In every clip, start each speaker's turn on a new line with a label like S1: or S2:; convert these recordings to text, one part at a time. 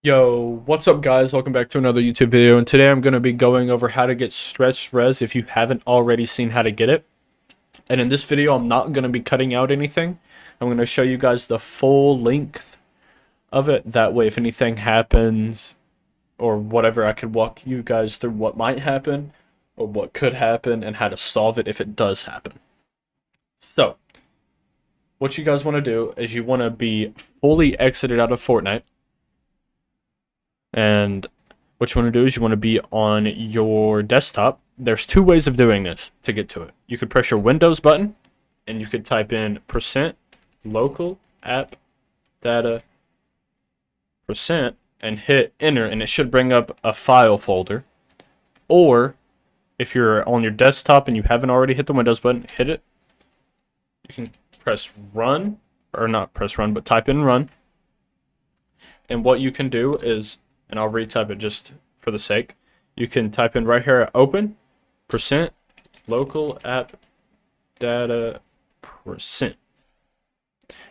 S1: Yo, what's up guys? Welcome back to another YouTube video, and today I'm going to be going over how to get stretched res if you haven't already seen how to get it. And in this video, I'm not going to be cutting out anything. I'm going to show you guys the full length of it. That way, if anything happens or whatever, I could walk you guys through what might happen or what could happen and how to solve it if it does happen. So, what you guys want to do is you want to be fully exited out of Fortnite. And what you want to do is you want to be on your desktop. There's two ways of doing this to get to it. You could press your Windows button, and you could type in %local app data % and hit enter, and it should bring up a file folder. Or if you're on your desktop and you haven't already hit the Windows button, hit it. You can press run, or not press run, but type in run. And what you can do is, and I'll retype it just for the sake, you can type in right here at open %local app data %,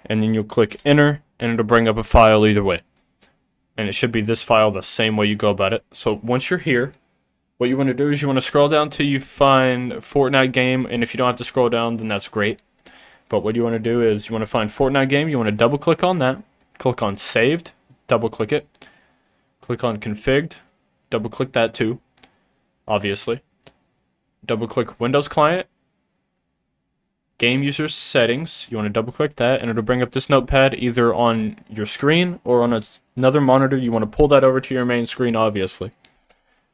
S1: and then you'll click enter, and it'll bring up a file either way, and it should be this file the same way you go about it. So once you're here, what you want to do is you want to scroll down till you find Fortnite game, and if you don't have to scroll down, then that's great. But what you want to do is you want to find Fortnite game, you want to double click on that, click on saved, double click it, click on configured, double click that too, obviously. Double click Windows client, game user settings, you want to double click that, and it'll bring up this notepad either on your screen or on another monitor. You want to pull that over to your main screen, obviously.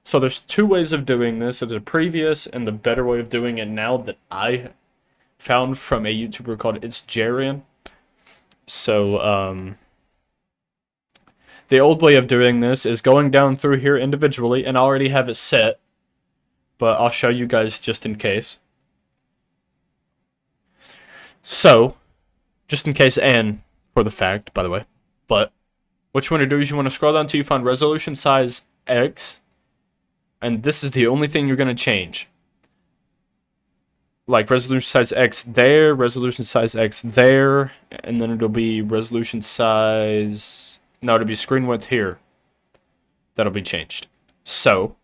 S1: So there's two ways of doing this. There's a previous and the better way of doing it now that I found from a YouTuber called It's Jarian. So, the old way of doing this is going down through here individually, and I already have it set, but I'll show you guys just in case. So, just in case, and for the fact, by the way, but what you want to do is you want to scroll down until you find resolution size X, and this is the only thing you're going to change. Like resolution size X there, resolution size X there, and then it'll be resolution size... No, it'll be screen width here. That'll be changed. So,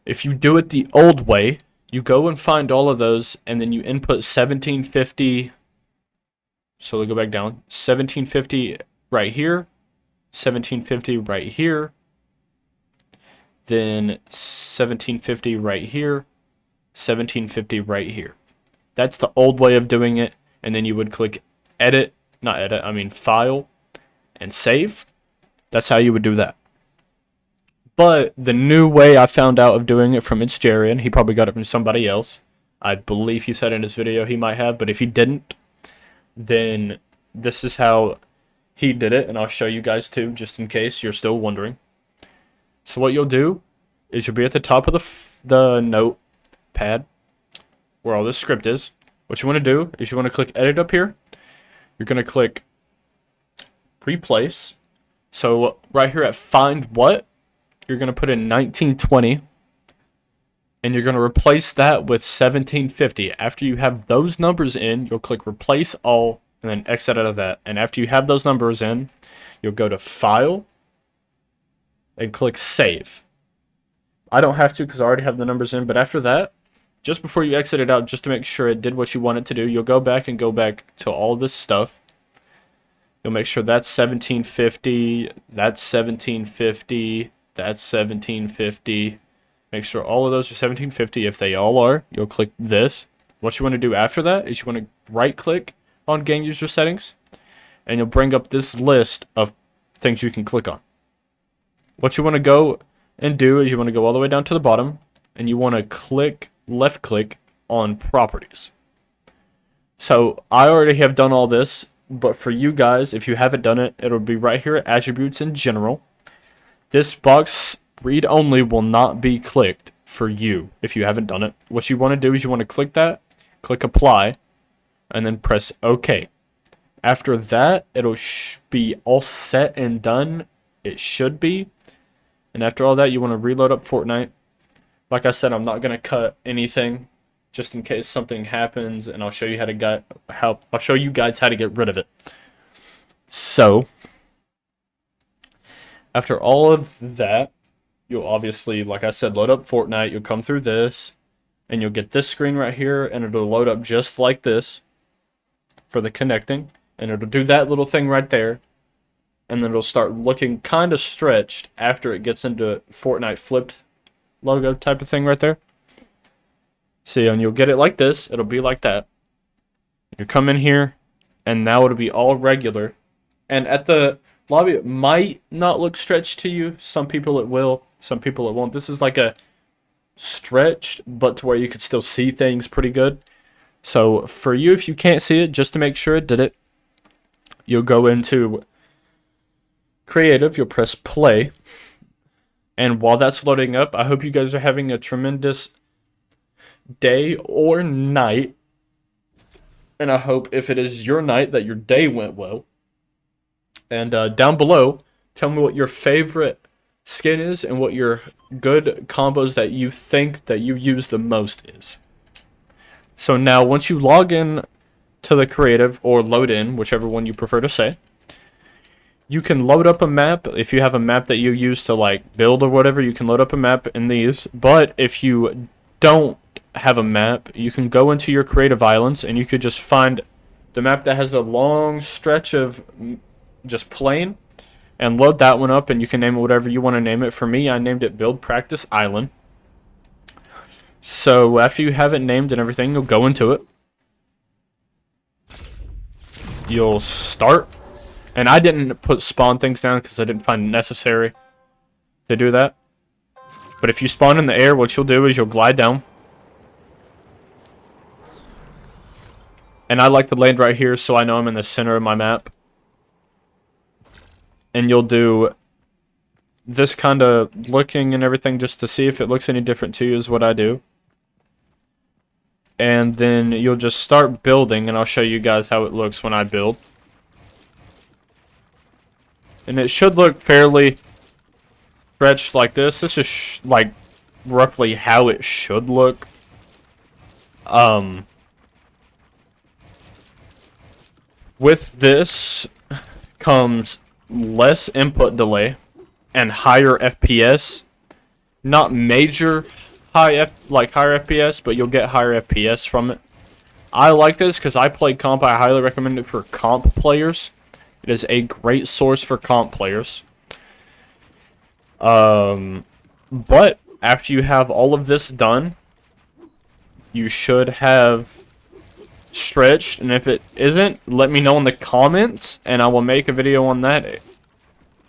S1: if you do it the old way, you go and find all of those, and then you input 1750. So we'll go back down. 1750 right here. 1750 right here. Then 1750 right here. 1750 right here. That's the old way of doing it. And then you would click edit. Not edit, I mean file, and save. That's how you would do that. But the new way I found out of doing it from It's Jarian, he probably got it from somebody else. I believe he said in his video he might have, but if he didn't, then this is how he did it, and I'll show you guys too, just in case you're still wondering. So what you'll do is you'll be at the top of the notepad where all this script is. What you want to do is you want to click edit up here. You're going to click replace. So right here at find what, you're going to put in 1920, and you're going to replace that with 1750. After you have those numbers in, you'll click replace all, and then exit out of that. And after you have those numbers in, you'll go to file and click save. I don't have to because I already have the numbers in, but after that, just before you exit it out, just to make sure it did what you want it to do, you'll go back to all this stuff. You'll make sure that's 1750, that's 1750, that's 1750. Make sure all of those are 1750. If they all are, you'll click this. What you want to do after that is you want to right-click on Game User Settings, and you'll bring up this list of things you can click on. What you want to go and do is you want to go all the way down to the bottom, and you want to left click on properties. So I already have done all this, but for you guys, if you haven't done it, it'll be right here at attributes in general. This box read only will not be clicked for you if you haven't done it. What you want to do is you want to click that, click apply, and then press OK. After that, it'll be all set and done. It should be. And after all that, you want to reload up Fortnite. Like I said, I'm not going to cut anything just in case something happens, and I'll show you guys how to get rid of it. So, After all of that, you'll obviously, like I said, load up Fortnite. You'll come through this, and you'll get this screen right here, and it'll load up just like this for the connecting, and it'll do that little thing right there, and then it'll start looking kind of stretched after it gets into Fortnite flipped logo type of thing right there. See, and you'll get it like this. It'll be like that. You come in here, and now it'll be all regular. And at the lobby, it might not look stretched to you. Some people it will. Some people it won't. This is like a stretched, but to where you could still see things pretty good. So for you, if you can't see it, just to make sure it did it, you'll go into creative. You'll press play. And while that's loading up, I hope you guys are having a tremendous day or night. And I hope if it is your night that your day went well. And down below, tell me what your favorite skin is and what your good combos that you think that you use the most is. So now, once you log in to the creative, or load in, whichever one you prefer to say, you can load up a map. If you have a map that you use to like build or whatever, you can load up a map in these. But if you don't have a map, you can go into your creative islands and you could just find the map that has the long stretch of just plain, and load that one up, and you can name it whatever you want to name it. For me, I named it Build Practice Island. So after you have it named and everything, you'll go into it. You'll start, and I didn't put spawn things down because I didn't find it necessary to do that. But if you spawn in the air, what you'll do is you'll glide down. And I like to land right here so I know I'm in the center of my map. And you'll do this kind of looking and everything just to see if it looks any different to you is what I do. And then you'll just start building, and I'll show you guys how it looks when I build. And it should look fairly stretched like this. This is like roughly how it should look. With this comes less input delay and higher FPS. Not major higher FPS, but you'll get higher FPS from it. I like this because I play comp. I highly recommend it for comp players. It is a great source for comp players. But after you have all of this done, you should have stretched, and if it isn't, let me know in the comments, and I will make a video on that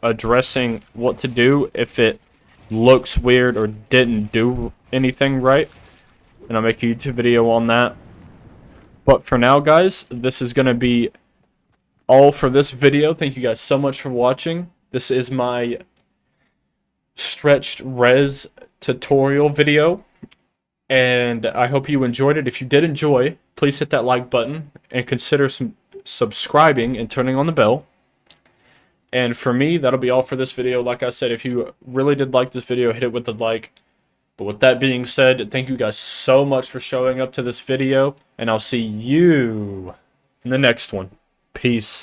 S1: addressing what to do if it looks weird or didn't do anything right, and I'll make a YouTube video on that. But for now, guys, this is going to be all for this video. Thank you guys so much for watching. This is my stretched res tutorial video, and I hope you enjoyed it. If you did enjoy, please hit that like button and consider subscribing and turning on the bell. And for me, that'll be all for this video. Like I said, if you really did like this video, hit it with the like. But with that being said, thank you guys so much for showing up to this video, and I'll see you in the next one. Peace.